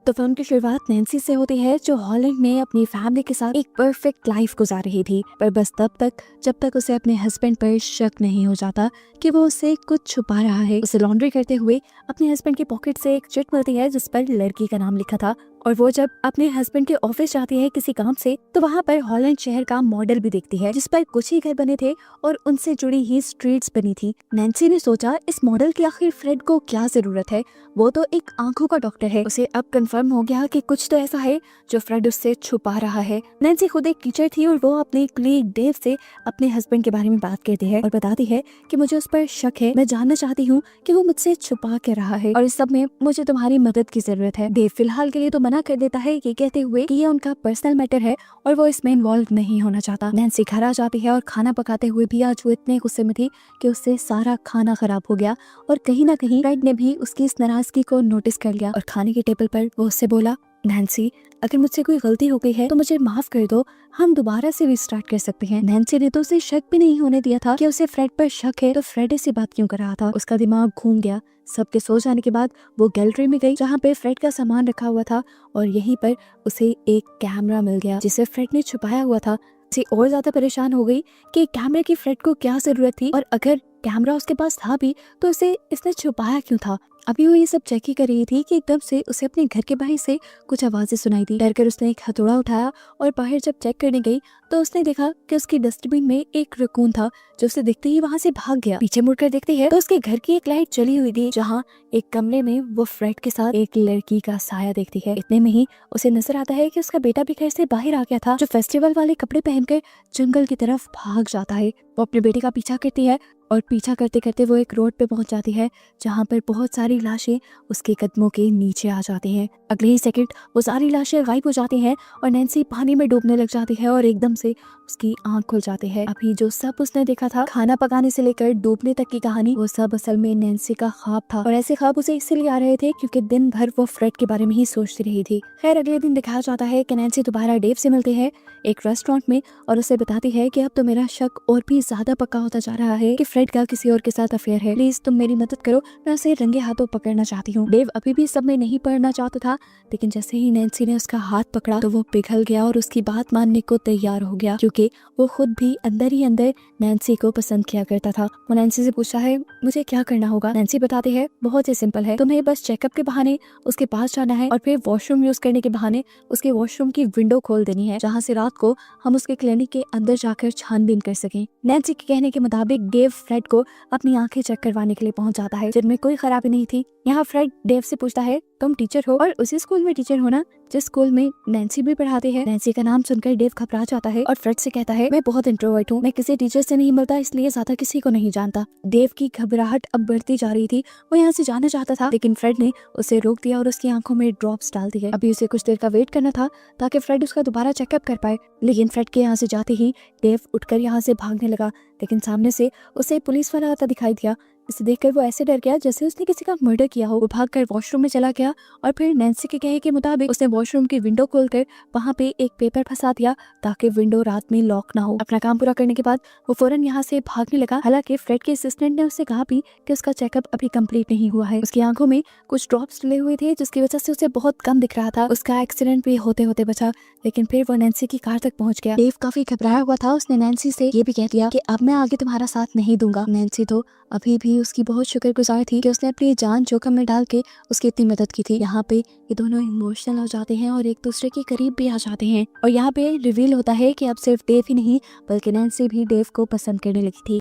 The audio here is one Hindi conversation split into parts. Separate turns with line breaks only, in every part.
तो फिल्म की शुरुआत नैन्सी से होती है, जो हॉलैंड में अपनी फैमिली के साथ एक परफेक्ट लाइफ गुजार रही थी, पर बस तब तक जब तक उसे अपने हस्बैंड पर शक नहीं हो जाता कि वो उससे कुछ छुपा रहा है। उसे लॉन्ड्री करते हुए अपने हस्बैंड की पॉकेट से एक चिट मिलती है जिस पर लड़की का नाम लिखा था, और वो जब अपने हस्बैंड के ऑफिस जाती है किसी काम से, तो वहाँ पर हॉलैंड शहर का मॉडल भी देखती है जिस पर कुछ ही घर बने थे और उनसे जुड़ी ही स्ट्रीट्स बनी थी। नैन्सी ने सोचा, इस मॉडल की आखिर फ्रेड को क्या जरूरत है, वो तो एक आंखों का डॉक्टर है। उसे अब कंफर्म हो गया कि कुछ तो ऐसा है जो फ्रेड उससे छुपा रहा है। नैन्सी खुद एक टीचर थी और वो अपने कलीग डेव से अपने हस्बैंड के बारे में बात करती है और बताती है कि मुझे उस पर शक है, मैं जानना चाहती हूँ कि वो मुझसे छुपा क्या रहा है और इस सब में मुझे तुम्हारी मदद की जरूरत है। डेव फिलहाल के लिए तो मना कर देता है, ये कहते हुए कि ये उनका पर्सनल मैटर है और वो इसमें इन्वॉल्व नहीं होना चाहता। नैन्सी घर आ जाती है और खाना पकाते हुए भी आज वो इतने गुस्से में थी कि उससे सारा खाना खराब हो गया और कहीं ना कहीं फ्रेड ने भी उसकी इस नाराजगी को नोटिस कर लिया और खाने के टेबल पर वो उससे बोला, नैन्सी, अगर मुझसे कोई गलती हो गई है तो मुझे माफ कर दो, हम दोबारा से रिस्टार्ट कर सकते हैं। नैन्सी ने तो उसे शक भी नहीं होने दिया था कि उसे फ्रेड पर शक है, तो फ्रेड ऐसी बात क्यों कर रहा था। उसका दिमाग घूम गया। सबके सो जाने के बाद वो गैलरी में गई जहाँ पे फ्रेड का सामान रखा हुआ था और यहीं पर उसे एक कैमरा मिल गया जिसे फ्रेड ने छुपाया हुआ था। उसे और ज्यादा परेशान हो गई कि कैमरे की फ्रेड को क्या जरूरत थी और अगर कैमरा उसके पास था भी तो इसे इसने छुपाया क्यों था। अभी वो ये सब चेक ही कर रही थी कि एकदम से उसे अपने घर के बाहर से कुछ आवाजें सुनाई दी। डर कर उसने एक हथौड़ा उठाया और बाहर जब चेक करने गई तो उसने देखा कि उसकी डस्टबिन में एक रकून था जो उसे देखते ही वहां से भाग गया। पीछे मुड़कर देखती है तो उसके घर की एक लाइट जली हुई थी जहाँ एक कमरे में वो फ्रेड के साथ एक लड़की का साया देखती है। इतने में ही उसे नजर आता है कि उसका बेटा भी घर से बाहर आ गया था, जो फेस्टिवल वाले कपड़े पहनकर जंगल की तरफ भाग जाता है। वो अपने बेटे का पीछा करती है और पीछा करते करते वो एक रोड पे पहुंच जाती है जहाँ पर बहुत सारी लाशें उसके कदमों के नीचे आ जाती हैं। अगले ही सेकंड वो सारी लाशें गायब हो जाती हैं और नैन्सी पानी में डूबने लग जाती है और एकदम से उसकी आंख खुल जाती है। अभी जो सब उसने देखा था, खाना पकाने से लेकर डूबने तक की कहानी, वो सब असल में नैन्सी का ख्वाब था और ऐसे ख्वाब उसे इसलिए आ रहे थे क्योंकि दिन भर वो फ्रेड के बारे में ही सोचती रही थी। खैर, अगले दिन दिखाया जाता है कि नैन्सी दोबारा डेव से मिलती है एक रेस्टोरेंट में और उसे बताती है कि अब तो मेरा शक और भी ज्यादा पक्का होता जा रहा है कि फ्रेड का किसी और के साथ अफेयर है। प्लीज तुम मेरी मदद करो, मैं उसे रंगे हाथों पकड़ना चाहती हूँ। डेव अभी भी सब में नहीं पड़ना चाहता था, लेकिन जैसे ही नैन्सी ने उसका हाथ पकड़ा तो वो पिघल गया और उसकी बात मानने को तैयार हो गया क्योंकि वो खुद भी अंदर ही अंदर नैन्सी को पसंद किया करता था। वो नैन्सी से पूछता है, मुझे क्या करना होगा। नैन्सी बताती है, बहुत ही सिंपल है, तुम्हें बस चेकअप के बहाने उसके पास जाना है और फिर वॉशरूम यूज करने के बहाने उसके वॉशरूम की विंडो खोल देनी है जहाँ से रात को हम उसके क्लिनिक के अंदर जाकर छानबीन कर सकें। नैन्सी के कहने के मुताबिक डेव फ्रेड को अपनी आंखें चेक करवाने के लिए पहुंच जाता है जिनमें कोई खराबी नहीं थी। यहाँ फ्रेड डेव से पूछता है, तुम टीचर हो और उसी स्कूल में टीचर हो ना जिस स्कूल में नैन्सी भी पढ़ाती है। नैन्सी का नाम सुनकर डेव घबरा जाता है और फ्रेड से कहता है, मैं बहुत इंट्रोवर्ट हूँ, मैं किसी टीचर से नहीं मिलता, इसलिए ज्यादा किसी को नहीं जानता। डेव की घबराहट अब बढ़ती जा रही थी। वो यहाँ से जाना चाहता था लेकिन फ्रेड ने उसे रोक दिया और उसकी आंखों में ड्रॉप्स डाल दिए। अभी उसे कुछ देर का वेट करना था ताकि फ्रेड उसका दोबारा चेकअप कर पाए, लेकिन फ्रेड के यहाँ से जाते ही डेव उठकर यहाँ से भागने लगा, लेकिन सामने से उसे पुलिस वाला आता दिखाई दिया। इसे देखकर वो ऐसे डर गया जैसे उसने किसी का मर्डर किया हो। वो भागकर वॉशरूम में चला गया और फिर नैन्सी के कहे के मुताबिक उसने वॉशरूम की विंडो खोलकर वहाँ पे एक पेपर फंसा दिया ताकि विंडो रात में लॉक ना हो। अपना काम पूरा करने के बाद वो फौरन यहाँ से भागने लगा। हालांकि फ्रेड के असिस्टेंट ने उससे कहा भी कि उसका चेकअप अभी कंप्लीट नहीं हुआ है। उसकी आंखों में कुछ ड्रॉप्स डले हुए थे जिसकी वजह से उसे बहुत कम दिख रहा था। उसका एक्सीडेंट भी होते होते बचा, लेकिन फिर वो नैन्सी की कार तक पहुंच गया। डेव काफी घबराया हुआ था। उसने नैन्सी से ये भी कह दिया कि अब मैं आगे तुम्हारा साथ नहीं दूंगा। नैन्सी तो अभी भी उसकी बहुत शुक्रगुजार थी कि उसने अपनी जान जोखिम में डाल के उसकी इतनी मदद की थी। यहाँ पे ये दोनों इमोशनल हो जाते हैं और एक दूसरे के करीब भी आ जाते हैं और यहाँ पे रिवील होता है कि अब सिर्फ डेव ही नहीं बल्कि नैन्सी भी डेव को पसंद करने लगी थी।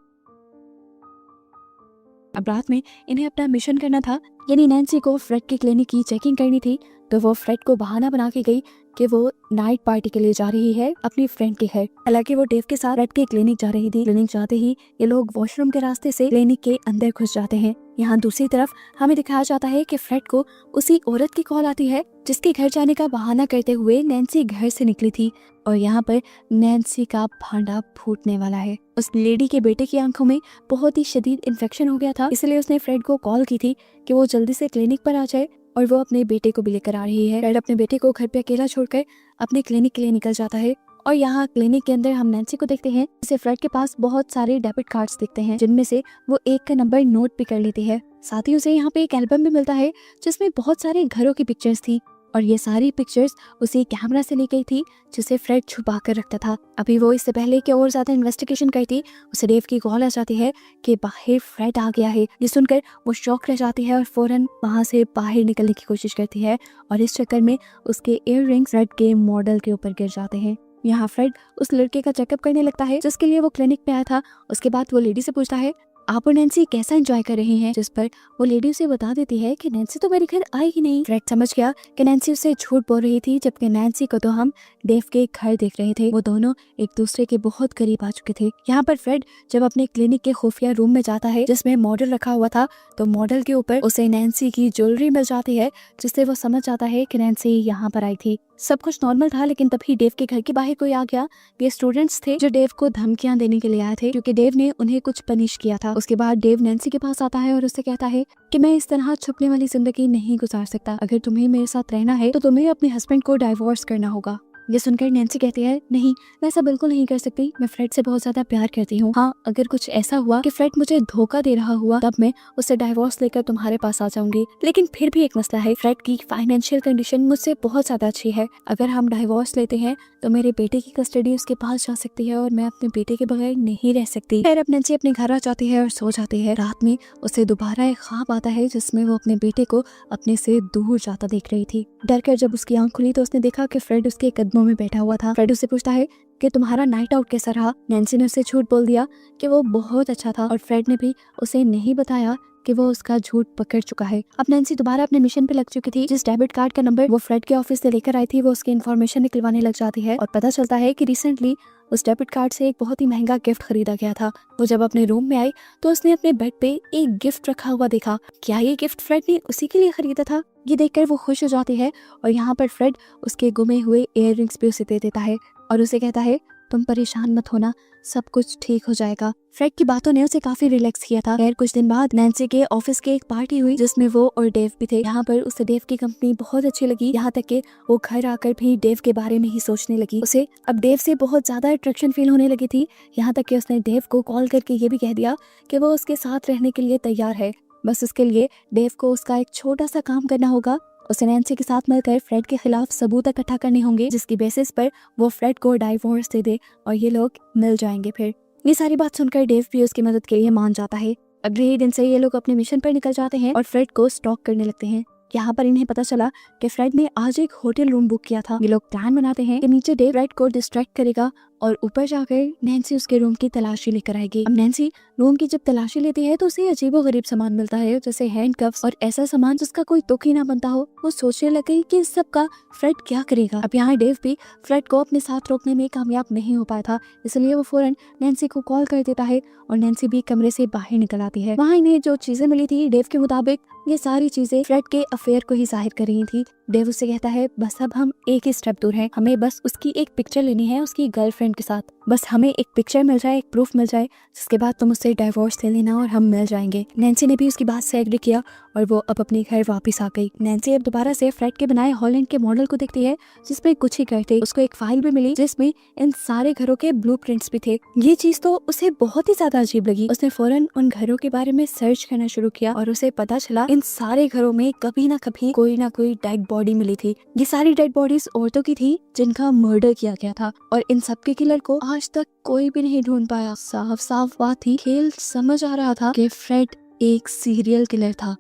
अब रात में इन्हें अपना मिशन करना था, यानी नैन्सी को फ्रेड की क्लिनिक की चेकिंग करनी थी, तो वो फ्रेड को बहाना बना के गई कि वो नाइट पार्टी के लिए जा रही है अपनी फ्रेंड के घर। हालांकि वो डेव के साथ फ्रेड के क्लिनिक जा रही थी। क्लिनिक जाते ही ये लोग वॉशरूम के रास्ते से क्लिनिक के अंदर घुस जाते हैं। यहाँ दूसरी तरफ हमें दिखाया जाता है कि फ्रेड को उसी औरत की कॉल आती है जिसके घर जाने का बहाना करते हुए नैन्सी घर से निकली थी और यहाँ पर नैन्सी का भांडा फूटने वाला है। उस लेडी के बेटे की आंखों में बहुत ही शदीद इन्फेक्शन हो गया था, इसलिए उसने फ्रेड को कॉल की थी कि वो जल्दी से क्लिनिक पर आ जाए और वो अपने बेटे को भी लेकर आ रही है। फ्रेड अपने बेटे को घर पे अकेला छोड़कर अपने क्लिनिक के लिए निकल जाता है और यहाँ क्लिनिक के अंदर हम नैन्सी को देखते हैं जिसे फ्रेड के पास बहुत सारे डेबिट कार्ड्स दिखते हैं जिनमें से वो एक का नंबर नोट भी कर लेती है। साथ ही उसे यहाँ पे एक एल्बम भी मिलता है जिसमें बहुत सारे घरों की पिक्चर्स थी और ये सारी पिक्चर्स उसी कैमरा से ली गई थी जिसे फ्रेड छुपा कर रखता था। अभी वो इससे पहले कि और ज्यादा इन्वेस्टिगेशन करती, उसे डेव की कॉल आ जाती है कि बाहर फ्रेड आ गया है। ये सुनकर वो शॉक रह जाती है और फौरन वहां से बाहर निकलने की कोशिश करती है और इस चक्कर में उसके इयररिंग्स फ्रेड के मॉडल के ऊपर गिर जाते हैं। यहाँ फ्रेड उस लड़के का चेकअप करने लगता है जिसके लिए वो क्लिनिक पे आया था। उसके बाद वो लेडी से पूछता है आप और नैन्सी कैसा एंजॉय कर रहे हैं, जिस पर वो लेडी उसे बता देती है कि नैन्सी तो मेरे घर आई ही नहीं। फ्रेड समझ गया कि नैन्सी उसे झूठ बोल रही थी, जबकि नैन्सी को तो हम डेव के घर देख रहे थे। वो दोनों एक दूसरे के बहुत करीब आ चुके थे। यहाँ पर फ्रेड जब अपने क्लिनिक के खुफिया रूम में जाता है जिसमें मॉडल रखा हुआ था, तो मॉडल के ऊपर उसे नैन्सी की ज्वेलरी मिल जाती है, जिससे वो समझ जाता है कि नैन्सी यहाँ पर आई थी। सब कुछ नॉर्मल था, लेकिन तभी डेव के घर के बाहर कोई आ गया। ये स्टूडेंट्स थे जो डेव को धमकियां देने के लिए आए थे क्योंकि डेव ने उन्हें कुछ पनिश किया था। उसके बाद डेव नैन्सी के पास आता है और उससे कहता है कि मैं इस तरह छुपने वाली जिंदगी नहीं गुजार सकता। अगर तुम्हें मेरे साथ रहना है तो तुम्हें अपने हस्बैंड को डाइवोर्स करना होगा। ये सुनकर नैन्सी कहती है नहीं, मैं ऐसा बिल्कुल नहीं कर सकती। मैं फ्रेड से बहुत ज्यादा प्यार करती हूँ। हाँ, अगर कुछ ऐसा हुआ कि फ्रेड मुझे धोखा दे रहा हुआ तब मैं उससे डाइवोर्स लेकर तुम्हारे पास आ जाऊंगी। लेकिन फिर भी एक मसला है, फ्रेड की फाइनेंशियल कंडीशन मुझसे बहुत ज्यादा अच्छी है। अगर हम डाइवोर्स लेते हैं तो मेरे बेटे की कस्टडी उसके पास जा सकती है और मैं अपने बेटे के बगैर नहीं रह सकती। फिर अब नैन्सी अपने घर आ जाती है और सो जाती है। रात में उसे दोबारा एक ख्वाब आता है जिसमें वो अपने बेटे को अपने से दूर जाता देख रही थी। डर कर जब उसकी आंख खुली तो उसने देखा कि फ्रेड उसके कदमों में बैठा हुआ था। फ्रेड उससे पूछता है कि तुम्हारा नाइट आउट कैसा रहा। नैन्सी ने उसे झूठ बोल दिया कि वो बहुत अच्छा था और फ्रेड ने भी उसे नहीं बताया कि वो उसका झूठ पकड़ चुका है। अब नैन्सी दोबारा अपने मिशन पे लग चुकी थी। जिस डेबिट कार्ड का नंबर वो फ्रेड के ऑफिस से लेकर आई थी, वो उसकी इन्फॉर्मेशन निकलवाने लग जाती है और पता चलता है कि रिसेंटली उस डेबिट कार्ड से एक बहुत ही महंगा गिफ्ट खरीदा गया था। वो जब अपने रूम में आई तो उसने अपने बेड पे एक गिफ्ट रखा हुआ देखा। क्या ये गिफ्ट फ्रेड ने उसी के लिए खरीदा था? ये देखकर वो खुश हो जाती है और यहाँ पर फ्रेड उसके गुमे हुए इयररिंग्स भी उसे दे देता है और उसे कहता है तुम परेशान मत होना, सब कुछ ठीक हो जाएगा। फ्रेड की बातों ने उसे काफी रिलैक्स किया था। खैर कुछ दिन बाद नैन्सी के ऑफिस के एक पार्टी हुई जिसमें वो और डेव भी थे। यहाँ पर उसे डेव की कंपनी बहुत अच्छी लगी, यहाँ तक कि वो घर आकर भी डेव के बारे में ही सोचने लगी। उसे अब डेव से बहुत ज्यादा अट्रैक्शन फील होने लगी थी। यहाँ तक कि उसने डेव को कॉल करके ये भी कह दिया कि वो उसके साथ रहने के लिए तैयार है। बस उसके लिए डेव को उसका एक छोटा सा काम करना होगा। उसे नैन्सी के साथ मिलकर फ्रेड के खिलाफ सबूत इकट्ठा करने होंगे जिसकी बेसिस पर वो फ्रेड को डाइवोर्स दे दे और ये लोग मिल जाएंगे। फिर ये सारी बात सुनकर डेव भी उसकी मदद के लिए मान जाता है। अगले ही दिन से ये लोग अपने मिशन पर निकल जाते हैं और फ्रेड को स्टॉक करने लगते हैं। यहाँ पर इन्हें पता चला कि फ्रेड ने आज एक होटल रूम बुक किया था। ये लोग प्लान बनाते हैं कि नीचे डेव फ्रेड को डिस्ट्रैक्ट करेगा और ऊपर जाकर नैन्सी उसके रूम की तलाशी लेकर आएगी। अब नैन्सी रूम की जब तलाशी लेती है तो उसे अजीबोगरीब सामान मिलता है, जैसे हैंडकफ्स और ऐसा सामान जिसका कोई तुक ही ना बनता हो। वो सोचने लग गई कि इस सब का फ्रेड क्या करेगा। अब यहाँ डेव भी फ्रेड को अपने साथ रोकने में कामयाब नहीं हो पाया था, इसलिए वो फौरन नैन्सी को कॉल कर देता है और नैन्सी भी कमरे से बाहर निकल आती है। वहाँ इन्हें जो चीजें मिली थी डेव के मुताबिक ये सारी चीजें फ्रेड के अफेयर को ही जाहिर कर रही थी। डेव उससे कहता है बस अब हम एक ही स्टेप दूर हैं, हमें बस उसकी एक पिक्चर लेनी है उसकी गर्लफ्रेंड के साथ। बस हमें एक पिक्चर मिल जाए, एक प्रूफ मिल जाए, जिसके बाद तुम उससे डाइवोर्स ले लेना और हम मिल जाएंगे। नैन्सी ने भी उसकी बात से एग्री किया और वो अब अपने घर वापस आ गई। नैन्सी अब दोबारा से फ्रेड के बनाए हॉलैंड के मॉडल को देखती है जिसमें कुछ ही घर थे। उसको एक फाइल भी मिली जिसमें इन सारे घरों के ब्लूप्रिंट्स भी थे। ये चीज तो उसे बहुत ही ज्यादा अजीब लगी। उसने फौरन उन घरों के बारे में सर्च करना शुरू किया और उसे पता चला इन सारे घरों में कभी ना कभी कोई ना कोई डेड बॉडी मिली थी। ये सारी डेड बॉडीज औरतों की थी जिनका मर्डर किया गया था और इन सबके किलर को आज तक कोई भी नहीं ढूंढ पाया। साफ साफ बात थी, खेल समझ आ रहा था कि फ्रेड एक सीरियल किलर था।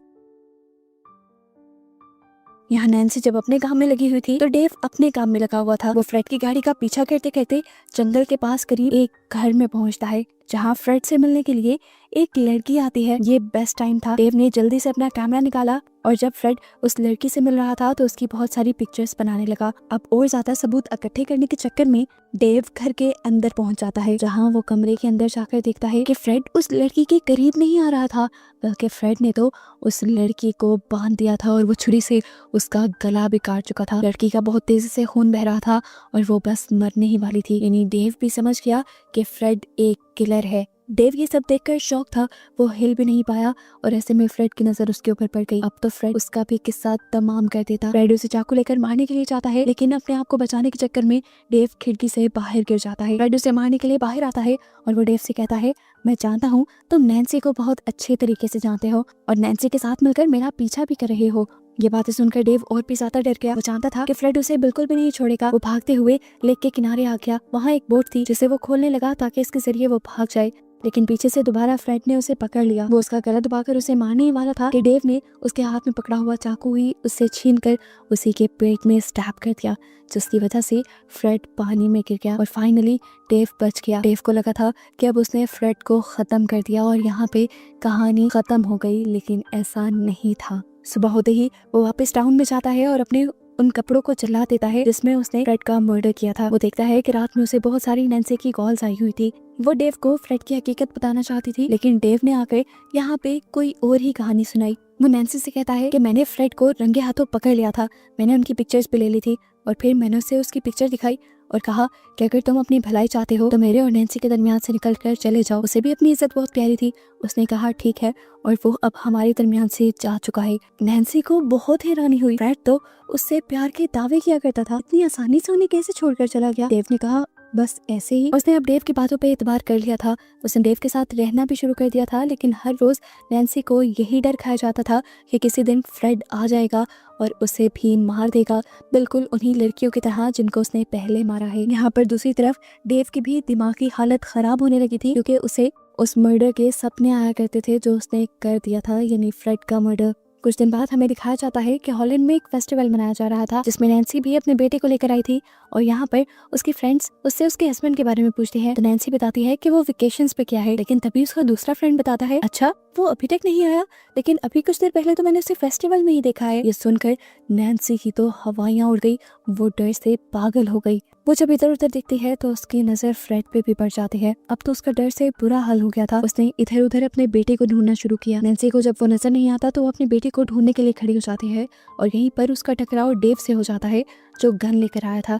यहाँ नैन्सी जब अपने काम में लगी हुई थी तो डेव अपने काम में लगा हुआ था। वो फ्रेड की गाड़ी का पीछा करते करते जंगल के पास करीब एक घर में पहुंचता है जहाँ फ्रेड से मिलने के लिए एक लड़की आती है। ये बेस्ट टाइम था। डेव ने जल्दी से अपना कैमरा निकाला और जब फ्रेड उस लड़की से मिल रहा था तो उसकी बहुत सारी पिक्चर्स बनाने लगा। अब और ज्यादा सबूत इकट्ठे करने के चक्कर में डेव घर के अंदर पहुंच जाता है, जहाँ वो कमरे के अंदर जाकर देखता है कि फ्रेड उस लड़की के करीब नहीं आ रहा था, बल्कि फ्रेड ने तो उस लड़की को बांध दिया था और वो छुरी से उसका गला भी काट चुका था। लड़की का बहुत तेजी से खून बह रहा था और वो बस मरने ही वाली थी। यानी डेव भी समझ गया कि फ्रेड एक किलर है। डेव ये सब देखकर शॉक था, वो हिल भी नहीं पाया और ऐसे में फ्रेड की नजर उसके ऊपर पड़ गई। अब तो फ्रेड उसका भी किस्सा तमाम कर देता। फ्रेड उसे चाकू लेकर मारने के लिए जाता है, लेकिन अपने आप को बचाने के चक्कर में डेव खिड़की से बाहर गिर जाता है। फ्रेड उसे मारने के लिए बाहर आता है और वो डेव से कहता है मैं जानता हूँ तुम नैन्सी को बहुत अच्छे तरीके से जानते हो और नैन्सी के साथ मिलकर मेरा पीछा भी कर रहे हो। ये बातें सुनकर डेव और भी ज्यादा डर गया। वो जानता था कि फ्रेड उसे बिल्कुल भी नहीं छोड़ेगा। वो भागते हुए लेक के किनारे आ गया। वहाँ एक बोट थी जिसे वो खोलने लगा ताकि इसके जरिए वो भाग जाए, लेकिन पीछे से दोबारा फ्रेड ने उसे पकड़ लिया। वो उसका गला दबाकर उसे मारने ही वाला था कि डेव ने उसके हाथ में पकड़ा हुआ चाकू ही उससे छीनकर उसी के पेट में स्टैब कर दिया, जिसकी वजह से फ्रेड पानी में गिर गया और फाइनली डेव बच गया। डेव को लगा था कि अब उसने फ्रेड को खत्म कर दिया और यहाँ पे कहानी खत्म हो गई, लेकिन ऐसा नहीं था। सुबह होते ही वो वापस टाउन में जाता है और अपने उन कपड़ों को जला देता है जिसमें उसने फ्रेड का मर्डर किया था। वो देखता है कि रात में उसे बहुत सारी नैन्सी की कॉल्स आई हुई थी। वो डेव को फ्रेड की हकीकत बताना चाहती थी, लेकिन डेव ने आकर यहाँ पे कोई और ही कहानी सुनाई। वो नैन्सी से कहता है कि मैंने फ्रेड को रंगे हाथों पकड़ लिया था, मैंने उनकी पिक्चर्स भी ले ली थी और फिर मैंने उसे उसकी पिक्चर दिखाई और कहा कि अगर तुम अपनी भलाई चाहते हो तो मेरे और नैन्सी के दरमियान से निकल कर चले जाओ। उसे भी अपनी इज्जत बहुत प्यारी थी। उसने कहा ठीक है, और वो अब हमारे दरमियान से जा चुका है। नैन्सी को बहुत हैरानी हुई। फ्रेड तो उससे प्यार के दावे किया करता था, इतनी आसानी से उन्हें कैसे छोड़कर चला गया। डेव ने कहा बस ऐसे ही। उसने अब डेव की बातों पे एतबार कर लिया था। उसने डेव के साथ रहना भी शुरू कर दिया था, लेकिन हर रोज नैन्सी को यही डर खाया जाता था कि किसी दिन फ्रेड आ जाएगा और उसे भी मार देगा, बिल्कुल उन्हीं लड़कियों की तरह जिनको उसने पहले मारा है। यहाँ पर दूसरी तरफ डेव की भी दिमागी हालत खराब होने लगी थी, क्योंकि उसे उस मर्डर के सपने आया करते थे जो उसने कर दिया था, यानी फ्रेड का मर्डर। कुछ दिन बाद हमें दिखाया जाता है कि हॉलैंड में एक फेस्टिवल मनाया जा रहा था जिसमें नैन्सी भी अपने बेटे को लेकर आई थी और यहाँ पर उसकी फ्रेंड्स उससे उसके हस्बैंड के बारे में पूछती है। तो नैन्सी बताती है कि वो वेकेशंस पे क्या है, लेकिन तभी उसका दूसरा फ्रेंड बताता है अच्छा वो अभी तक नहीं आया, लेकिन अभी कुछ देर पहले तो मैंने उसे फेस्टिवल में ही देखा है। ये सुनकर नैन्सी की तो हवाइयां उड़ गई, वो डर से पागल हो गई। वो जब इधर उधर देखती है तो उसकी नजर फ्रेड पे भी पड़ जाती है। अब तो उसका डर से बुरा हाल हो गया था। उसने इधर उधर अपने बेटे को ढूंढना शुरू किया। नैन्सी को जब वो नजर नहीं आता तो वो अपने बेटे को ढूंढने के लिए खड़ी हो जाती है और यहीं पर उसका टकराव डेव से हो जाता है जो गन लेकर आया था।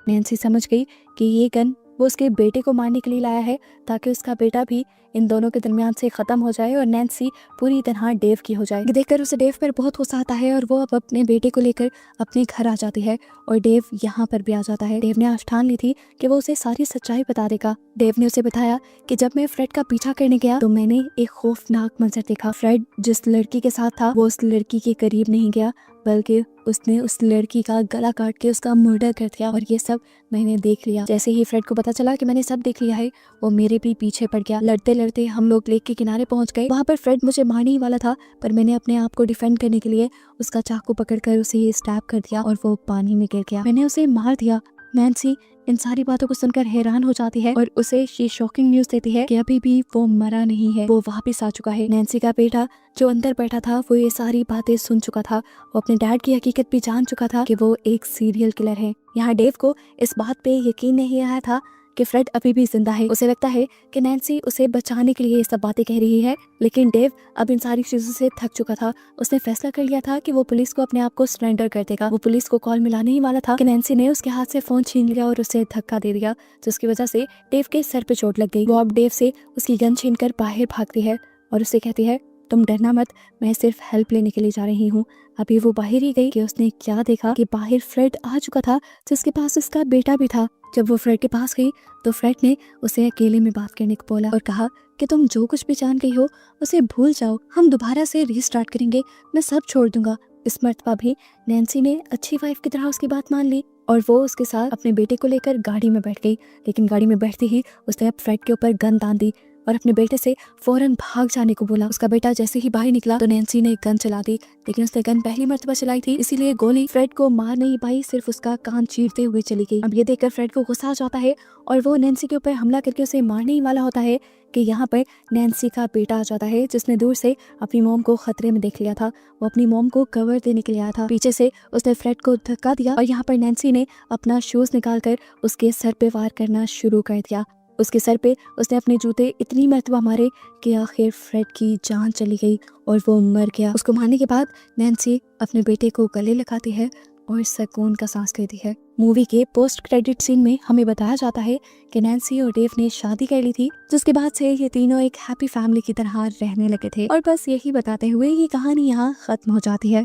नैन्सी समझ गई कि ये गन वो उसके बेटे को मारने के लिए लाया है ताकि उसका बेटा भी इन दोनों के दरमियान से खत्म हो जाए और नैन्सी पूरी तरह डेव की हो जाए। देखकर उसे डेव पर बहुत गुस्सा आता है और वो अब अपने बेटे को लेकर अपने घर आ जाती है और डेव यहाँ पर भी आ जाता है। डेव ने आज ठान ली थी कि वो उसे सारी सच्चाई बता देगा। डेव ने उसे बताया कि जब मैं फ्रेड का पीछा करने गया तो मैंने एक खौफनाक मंजर देखा। फ्रेड जिस लड़की के साथ था वो उस लड़की के करीब नहीं गया, बल्कि उसने उस लड़की का गला काट के उसका मर्डर कर दिया और ये सब मैंने देख लिया। जैसे ही फ्रेड को पता चला कि मैंने सब देख लिया है, वो मेरे भी पीछे पड़ गया। लड़ते लड़ते हम लोग लेक के किनारे पहुंच गए। वहाँ पर फ्रेड मुझे मारने ही वाला था, पर मैंने अपने आप को डिफेंड करने के लिए उसका चाकू पकड़कर उसे स्टैब कर दिया और वो पानी में गिर गया। मैंने उसे मार दिया। नैन्सी इन सारी बातों को सुनकर हैरान हो जाती है और उसे ये शॉकिंग न्यूज देती है कि अभी भी वो मरा नहीं है, वो वापस आ चुका है। नैन्सी का बेटा जो अंदर बैठा था वो ये सारी बातें सुन चुका था, वो अपने डैड की हकीकत भी जान चुका था कि वो एक सीरियल किलर है। यहाँ डेव को इस बात पे यकीन नहीं आया था कि फ्रेड अभी भी जिंदा है। उसे लगता है कि नैन्सी उसे बचाने के लिए ये सब बातें कह रही है, लेकिन डेव अब इन सारी चीजों से थक चुका था। उसने फैसला कर लिया था कि वो पुलिस को अपने आप को सरेंडर कर देगा। वो पुलिस को कॉल मिलाने ही वाला था कि नैन्सी ने उसके हाथ से फोन छीन लिया और उसे धक्का दे दिया, जिसकी वजह से डेव के सर पे चोट लग गई। वो अब डेव से उसकी गन छीनकर बाहर भागती है और उसे कहती है तुम डरना मत, मैं सिर्फ हेल्प लेने के लिए जा रही हूँ। अभी वो बाहर ही गई कि उसने क्या देखा कि बाहर फ्रेड आ चुका था जिसके पास उसका बेटा भी था। जब वो फ्रेड के पास गई तो फ्रेड ने उसे अकेले में बात करने को बोला और कहा कि तुम जो कुछ भी जान गई हो उसे भूल जाओ, हम दोबारा से रीस्टार्ट करेंगे, मैं सब छोड़ दूंगा। इस मर्तबा भी नैन्सी ने अच्छी वाइफ की तरह उसकी बात मान ली और वो उसके साथ अपने बेटे को लेकर गाड़ी में बैठ गई। लेकिन गाड़ी में बैठते ही उसने अब फ्रेड के ऊपर गन तान दी और अपने बेटे से फौरन भाग जाने को बोला। उसका बेटा जैसे ही बाहर निकला तो नैन्सी ने गन चला दी, लेकिन उसने गन पहली मर्तबा चलाई थी, इसीलिए गोली फ्रेड को मार नहीं पाई, सिर्फ उसका कान चीरते हुए चली गई। अब ये देखकर फ्रेड को गुस्सा आ जाता है और वो नैन्सी के ऊपर हमला करके उसे मारने ही वाला होता है कि यहाँ पर नैन्सी का बेटा आ जाता है जिसने दूर से अपनी मॉम को खतरे में देख लिया था। वो अपनी मॉम को कवर देने के लिए आया था। पीछे से उसने फ्रेड को धक्का दिया और यहाँ पर नैन्सी ने अपना शूज निकालकर उसके सर पे वार करना शुरू कर दिया। उसके सर पे उसने अपने जूते इतनी मरतबा मारे कि आखिर फ्रेड की जान चली गई और वो मर गया। उसको मारने के बाद नैन्सी अपने बेटे को गले लगाती है और सुकून का सांस लेती है। मूवी के पोस्ट क्रेडिट सीन में हमें बताया जाता है कि नैन्सी और डेव ने शादी कर ली थी, जिसके बाद से ये तीनों एक हैप्पी फैमिली की तरह रहने लगे थे। और बस यही बताते हुए ये कहानी यहाँ खत्म हो जाती है।